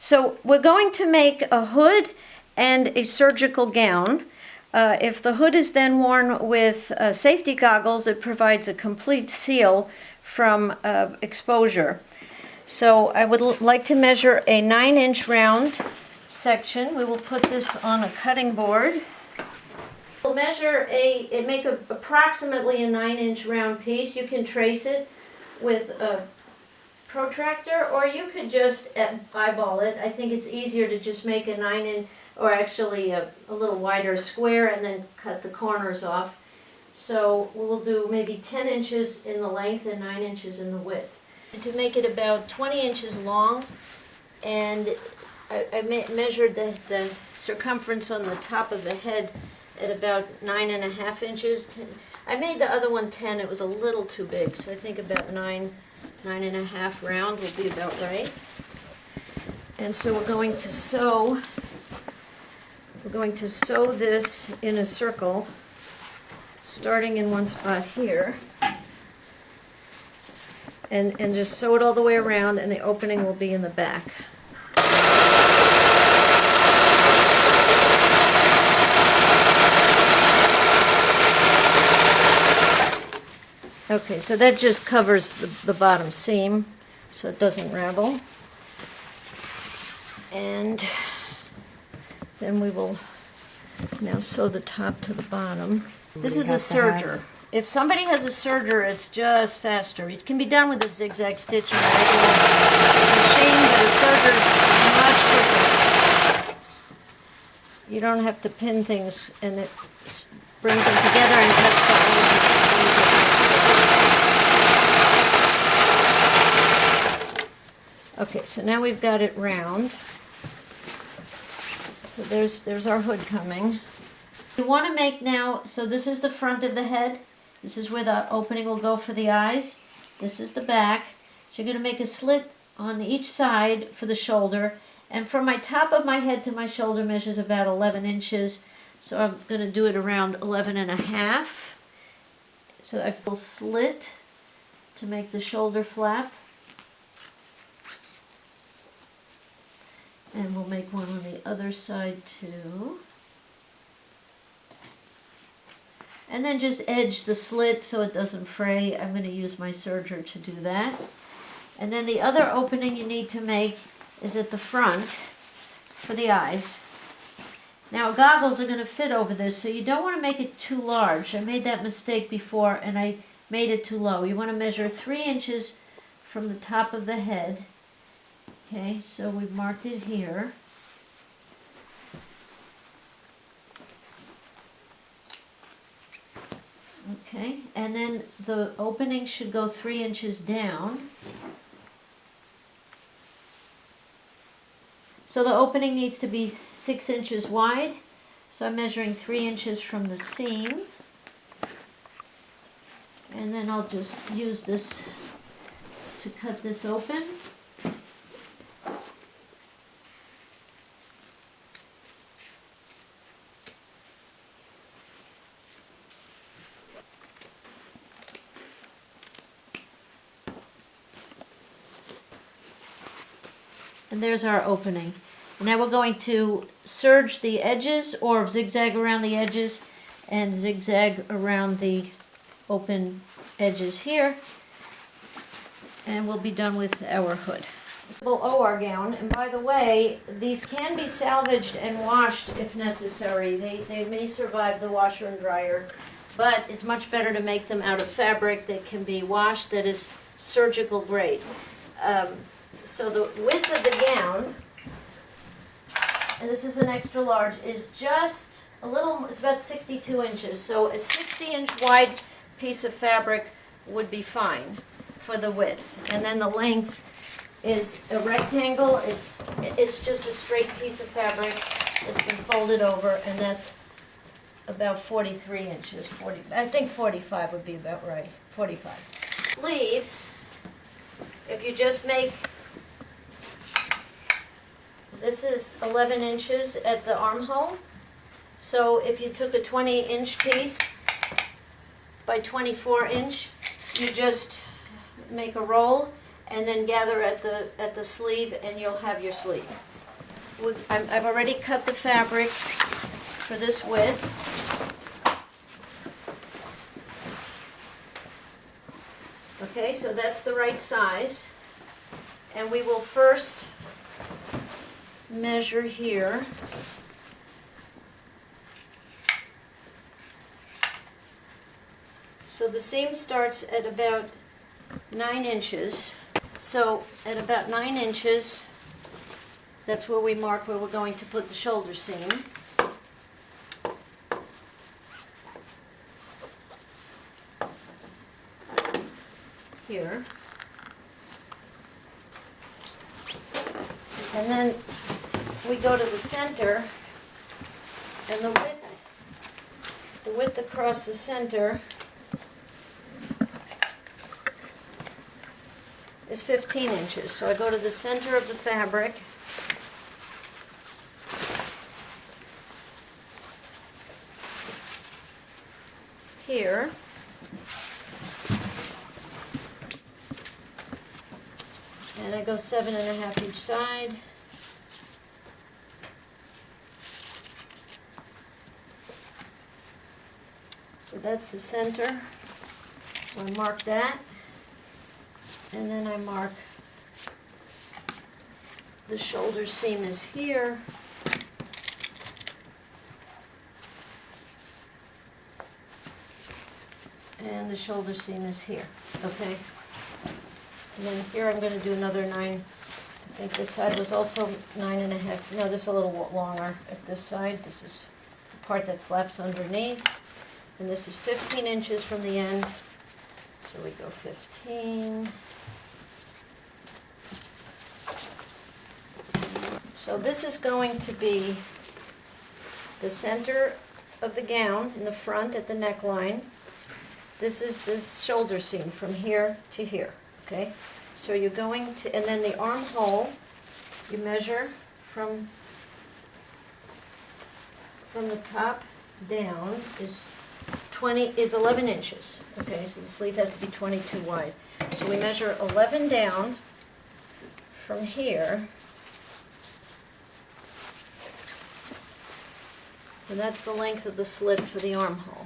So we're going to make a hood and a surgical gown. If the hood is then worn with safety goggles, it provides a complete seal from exposure. So I would like to measure a 9-inch round section. We will put this on a cutting board. We'll make approximately a 9-inch round piece. You can trace it with a protractor, or you could just eyeball it. I think it's easier to just make a 9-inch, or actually a little wider square, and then cut the corners off. So we'll do maybe 10 inches in the length and 9 inches in the width. And to make it about 20 inches long, and I measured the circumference on the top of the head at about 9.5 inches. I made the other one 10, it was a little too big, so I think about 9.5 round will be about right. And so we're going to sew this in a circle, starting in one spot here, and just sew it all the way around, and the opening will be in the back. Okay, so that just covers the bottom seam so it doesn't ravel. And then we will now sew the top to the bottom. This is a serger. If somebody has a serger, it's just faster. It can be done with a zigzag stitch on a regular machine, but a serger is much quicker. You don't have to pin things, and it brings them together and cuts the edges. Okay, so now we've got it round. So there's our hood coming. You want to make now, so this is the front of the head. This is where the opening will go for the eyes. This is the back. So you're going to make a slit on each side for the shoulder. And from my top of my head to my shoulder measures about 11 inches. So I'm going to do it around 11.5. So I will slit to make the shoulder flap. And we'll make one on the other side too. And then just edge the slit so it doesn't fray. I'm going to use my serger to do that. And then the other opening you need to make is at the front for the eyes. Now goggles are going to fit over this, so you don't want to make it too large. I made that mistake before and I made it too low. You want to measure 3 inches from the top of the head. Okay, so we've marked it here. Okay, and then the opening should go 3 inches down. So the opening needs to be 6 inches wide. So I'm measuring 3 inches from the seam. And then I'll just use this to cut this open. And there's our opening. Now we're going to serge the edges or zigzag around the edges and zigzag around the open edges here. And we'll be done with our hood. We'll owe our gown, and by the way, these can be salvaged and washed if necessary. They may survive the washer and dryer, but it's much better to make them out of fabric that can be washed, that is surgical grade. So the width of the gown, and this is an extra large, is just a little, it's about 62 inches. So a 60-inch wide piece of fabric would be fine for the width. And then the length is a rectangle. It's just a straight piece of fabric that's been folded over, and that's about 43 inches. I think 45 would be about right. 45. Sleeves, if you just make, this is 11 inches at the armhole. So if you took a 20-inch piece by 24-inch, you just make a roll and then gather at the sleeve, and you'll have your sleeve. I've already cut the fabric for this width. Okay, so that's the right size. And we will first measure here. So the seam starts at about 9 inches. So at about 9 inches, that's where we mark where we're going to put the shoulder seam. Here. And then we go to the center, and the width across the center is 15 inches. So I go to the center of the fabric, here, and I go 7.5 each side. So that's the center. So I mark that, and then I mark the shoulder seam is here. And the shoulder seam is here, okay? And then here I'm going to do another 9. I think this side was also 9.5. No, this is a little longer at this side. This is the part that flaps underneath. And this is 15 inches from the end. So we go 15. So this is going to be the center of the gown in the front at the neckline. This is the shoulder seam from here to here, okay? So you're going to, and then the armhole, you measure from the top down is 11 inches, okay? So the sleeve has to be 22 wide. So we measure 11 down from here, and that's the length of the slit for the armhole.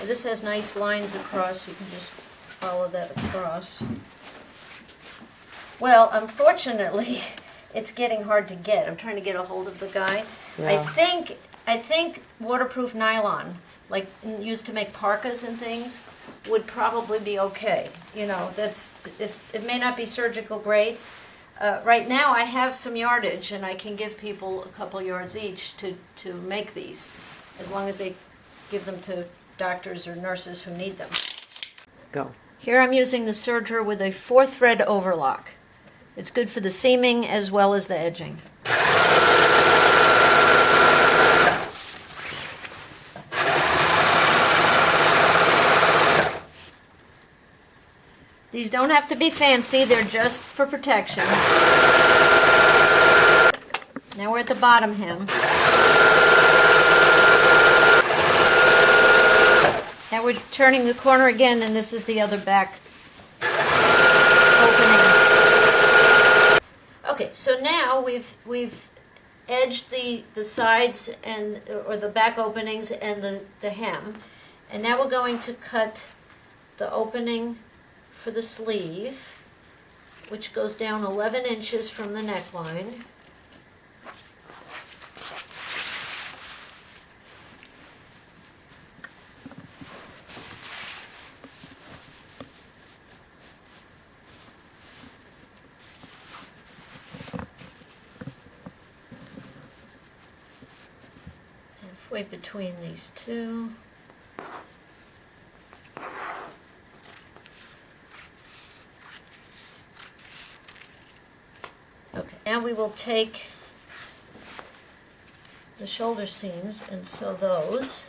This has nice lines across, you can just follow that across. Well, unfortunately, it's getting hard to get. I'm trying to get a hold of the guy. Yeah. I think waterproof nylon, like used to make parkas and things, would probably be okay. You know, it may not be surgical grade. Right now I have some yardage, and I can give people a couple yards each to make these, as long as they give them to doctors or nurses who need them. Go. Here I'm using the serger with a 4-thread overlock. It's good for the seaming as well as the edging. These don't have to be fancy, they're just for protection. Now we're at the bottom hem. Now we're turning the corner again, and this is the other back opening. Okay, so now we've edged the sides or the back openings and the hem, and now we're going to cut the opening for the sleeve, which goes down 11 inches from the neckline. Halfway between these two. Okay, now we will take the shoulder seams and sew those.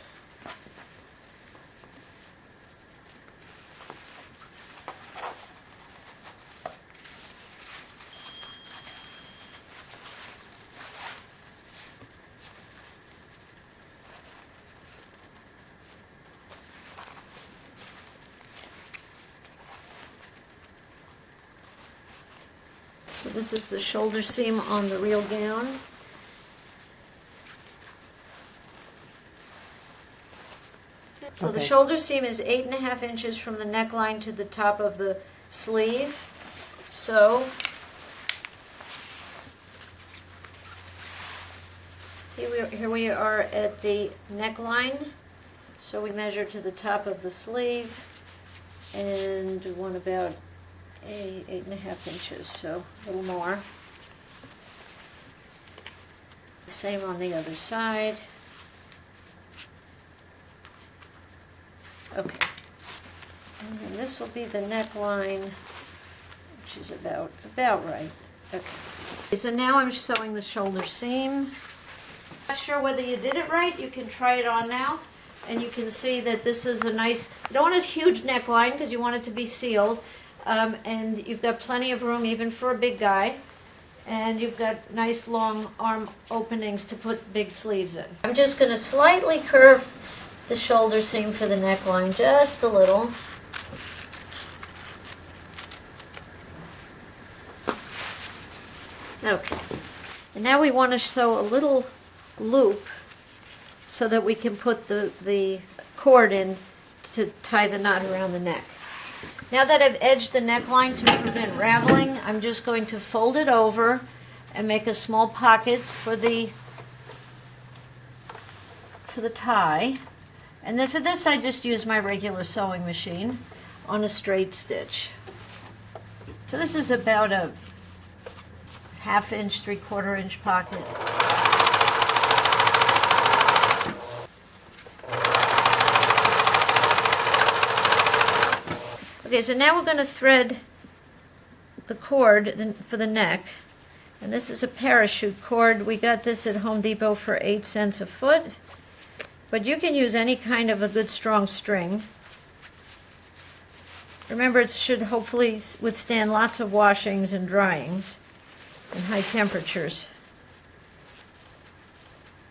So So this is the shoulder seam on the real gown. So the shoulder seam is 8.5 inches from the neckline to the top of the sleeve. So here we are at the neckline. So we measure to the top of the sleeve and want about 8.5 inches, so a little more. Same on the other side. Okay. And then this will be the neckline, which is about right. Okay. So now I'm sewing the shoulder seam. Not sure whether you did it right. You can try it on now. And you can see that this is a nice, you don't want a huge neckline because you want it to be sealed. And you've got plenty of room even for a big guy. And you've got nice long arm openings to put big sleeves in. I'm just going to slightly curve the shoulder seam for the neckline, just a little. Okay. And now we want to sew a little loop so that we can put the cord in to tie the knot around the neck. Now that I've edged the neckline to prevent raveling, I'm just going to fold it over and make a small pocket for the tie. And then for this I just use my regular sewing machine on a straight stitch. So this is about a 1/2 inch, 3/4 inch pocket. Okay, so now we're going to thread the cord for the neck. And this is a parachute cord. We got this at Home Depot for 8 cents a foot. But you can use any kind of a good strong string. Remember, it should hopefully withstand lots of washings and dryings and high temperatures.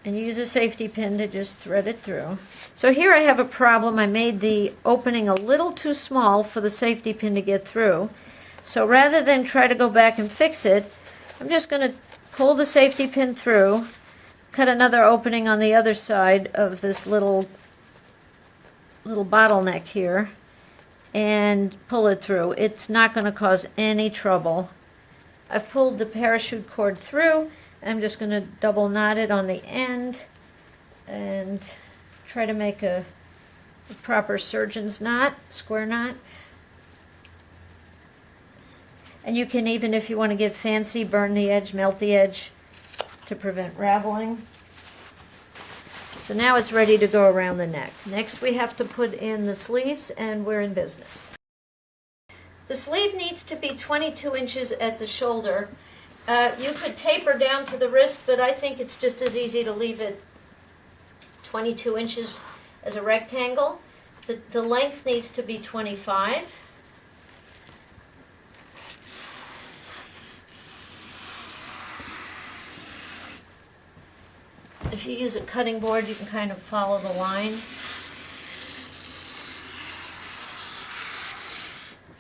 And you use a safety pin to just thread it through. So here I have a problem. I made the opening a little too small for the safety pin to get through. So rather than try to go back and fix it, I'm just going to pull the safety pin through, cut another opening on the other side of this little bottleneck here, and pull it through. It's not going to cause any trouble. I've pulled the parachute cord through. I'm just going to double knot it on the end and try to make a proper surgeon's knot, square knot. And you can even, if you want to get fancy, burn the edge, melt the edge to prevent raveling. So now it's ready to go around the neck. Next we have to put in the sleeves, and we're in business. The sleeve needs to be 22 inches at the shoulder. You could taper down to the wrist, but I think it's just as easy to leave it 22 inches as a rectangle. The length needs to be 25. If you use a cutting board, you can kind of follow the line.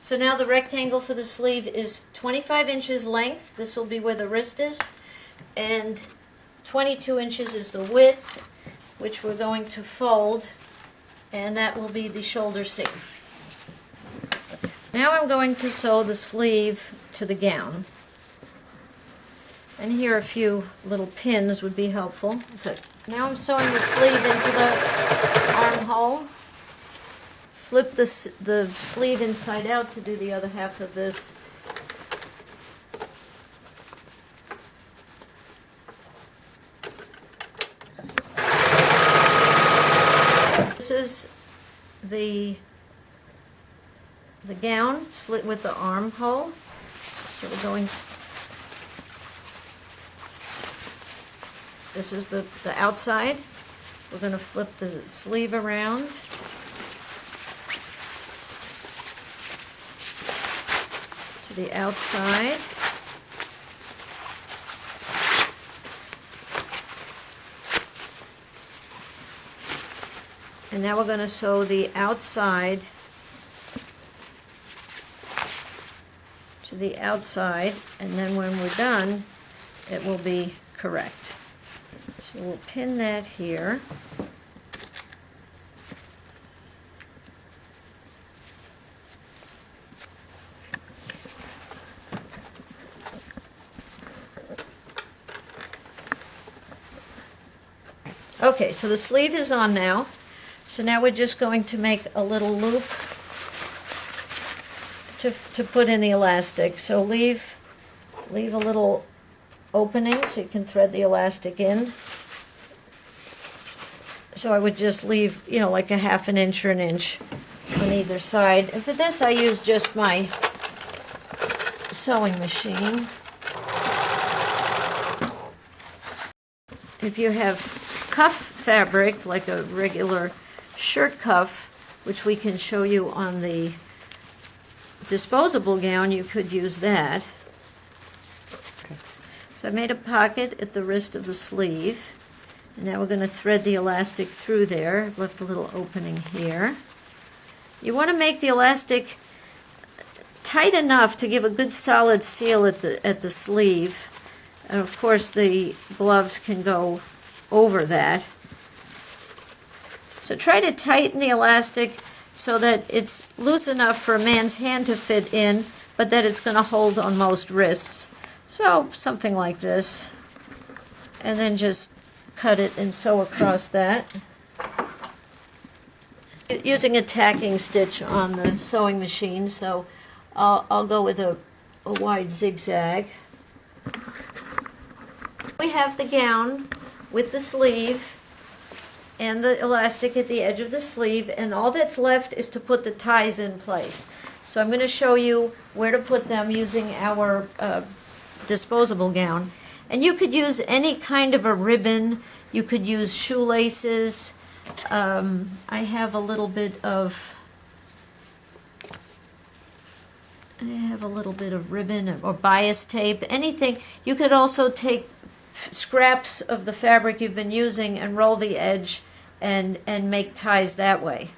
So now the rectangle for the sleeve is 25 inches length. This will be where the wrist is. And 22 inches is the width, which we're going to fold. And that will be the shoulder seam. Now I'm going to sew the sleeve to the gown. And here a few little pins would be helpful. So now I'm sewing the sleeve into the armhole. Flip the sleeve inside out to do the other half of this. This is the gown slit with the armhole. So we're going to, this is the outside. We're going to flip the sleeve around. To the outside. And now we're going to sew the outside to the outside, and then when we're done, it will be correct. So we'll pin that here. Okay, so the sleeve is on now. So now we're just going to make a little loop to put in the elastic. So leave a little opening so you can thread the elastic in. So I would just leave, you know, like a ½ inch or an inch on either side. And for this I use just my sewing machine. If you have cuff fabric, like a regular shirt cuff, which we can show you on the disposable gown, you could use that. So I made a pocket at the wrist of the sleeve, and now we're going to thread the elastic through there. I've left a little opening here. You want to make the elastic tight enough to give a good solid seal at the sleeve, and of course the gloves can go over that. So try to tighten the elastic so that it's loose enough for a man's hand to fit in, but that it's going to hold on most wrists. So something like this. And then just cut it and sew across that. Using a tacking stitch on the sewing machine, so I'll go with a wide zigzag. We have the gown with the sleeve and the elastic at the edge of the sleeve, and all that's left is to put the ties in place. So I'm going to show you where to put them using our disposable gown. And you could use any kind of a ribbon. You could use shoelaces. I have a little bit of ribbon or bias tape, anything. You could also take scraps of the fabric you've been using and roll the edge and make ties that way.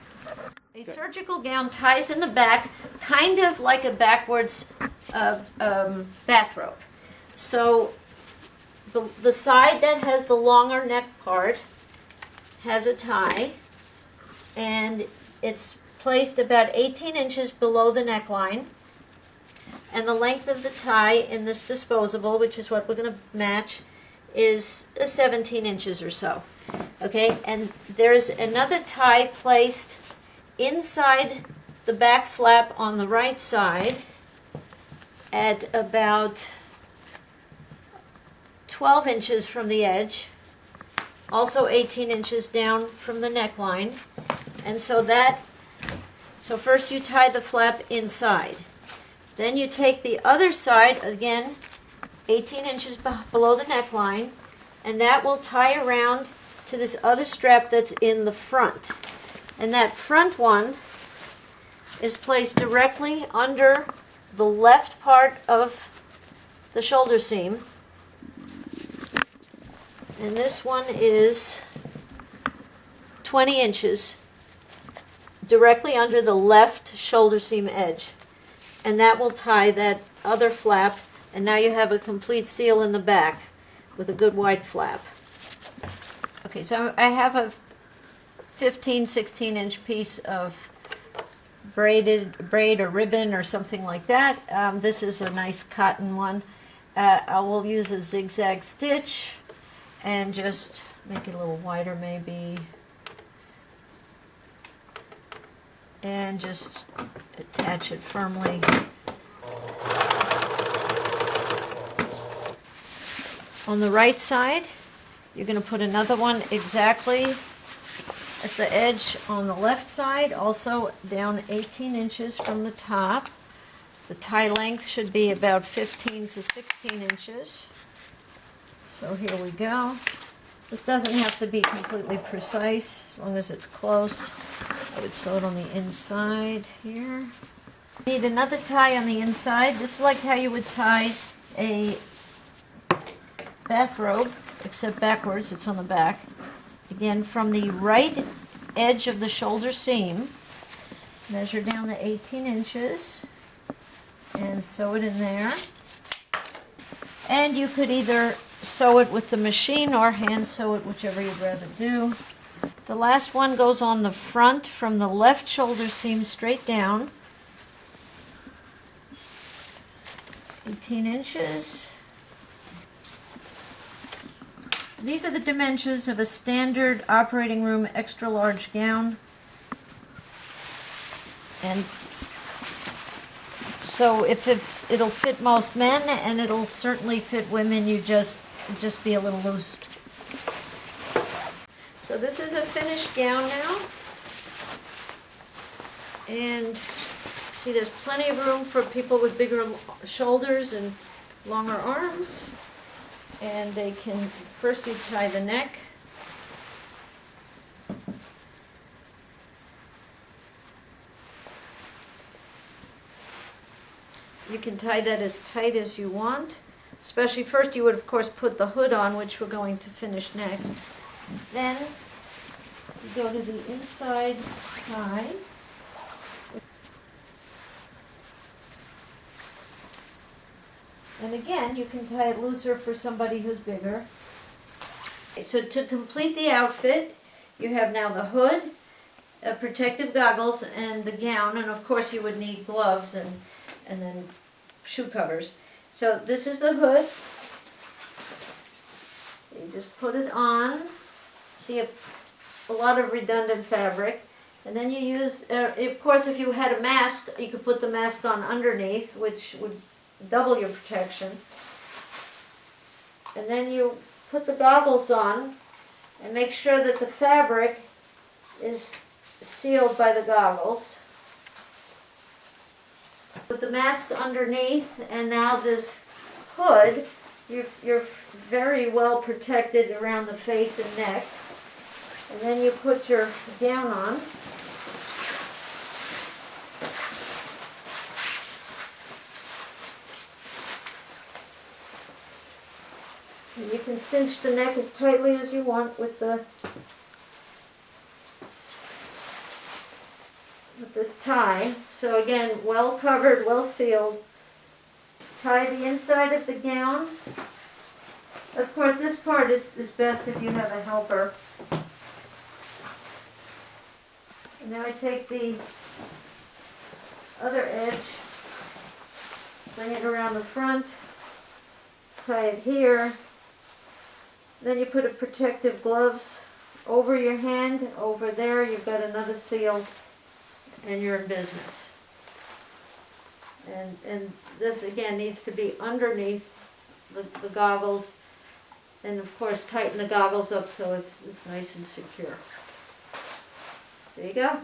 A surgical gown ties in the back, kind of like a backwards bathrobe. So the side that has the longer neck part has a tie, and it's placed about 18 inches below the neckline. And the length of the tie in this disposable, which is what we're going to match, is 17 inches or so. Okay, and there's another tie placed inside the back flap on the right side at about 12 inches from the edge, also 18 inches down from the neckline. And so first you tie the flap inside. Then you take the other side, again, 18 inches below the neckline, and that will tie around to this other strap that's in the front. And that front one is placed directly under the left part of the shoulder seam. And this one is 20 inches directly under the left shoulder seam edge. And that will tie that other flap, and now you have a complete seal in the back with a good wide flap. Okay, so I have a 16 inch piece of braid or ribbon or something like that. This is a nice cotton one. I will use a zigzag stitch and just make it a little wider maybe, and just attach it firmly. On the right side, you're going to put another one exactly at the edge on the left side, also down 18 inches from the top. The tie length should be about 15 to 16 inches. So here we go. This doesn't have to be completely precise, as long as it's close. I would sew it on the inside here. Need another tie on the inside. This is like how you would tie a bathrobe, except backwards. It's on the back. Again, from the right edge of the shoulder seam, measure down the 18 inches and sew it in there. And you could either sew it with the machine or hand sew it, whichever you'd rather do. The last one goes on the front from the left shoulder seam straight down. 18 inches. These are the dimensions of a standard operating room extra large gown. And so if it'll fit most men, and it'll certainly fit women. You just be a little loose. So this is a finished gown now. And see, there's plenty of room for people with bigger shoulders and longer arms. And they can, first you tie the neck. You can tie that as tight as you want. Especially first you would of course put the hood on, which we're going to finish next. Then you go to the inside tie. And again, you can tie it looser for somebody who's bigger. So to complete the outfit, you have now the hood, protective goggles, and the gown. And of course you would need gloves and then shoe covers. So this is the hood. You just put it on. See a lot of redundant fabric. And then you use, of course if you had a mask, you could put the mask on underneath, which would double your protection. And then you put the goggles on and make sure that the fabric is sealed by the goggles. Put the mask underneath, and now this hood, you're very well protected around the face and neck. And then you put your gown on. And you can cinch the neck as tightly as you want with this tie. So again, well covered, well sealed. Tie the inside of the gown. Of course, this part is best if you have a helper. And now I take the other edge, bring it around the front, tie it here. Then you put a protective gloves over your hand. Over there you've got another seal, and you're in business. And this again needs to be underneath the goggles, and of course tighten the goggles up so it's nice and secure. There you go.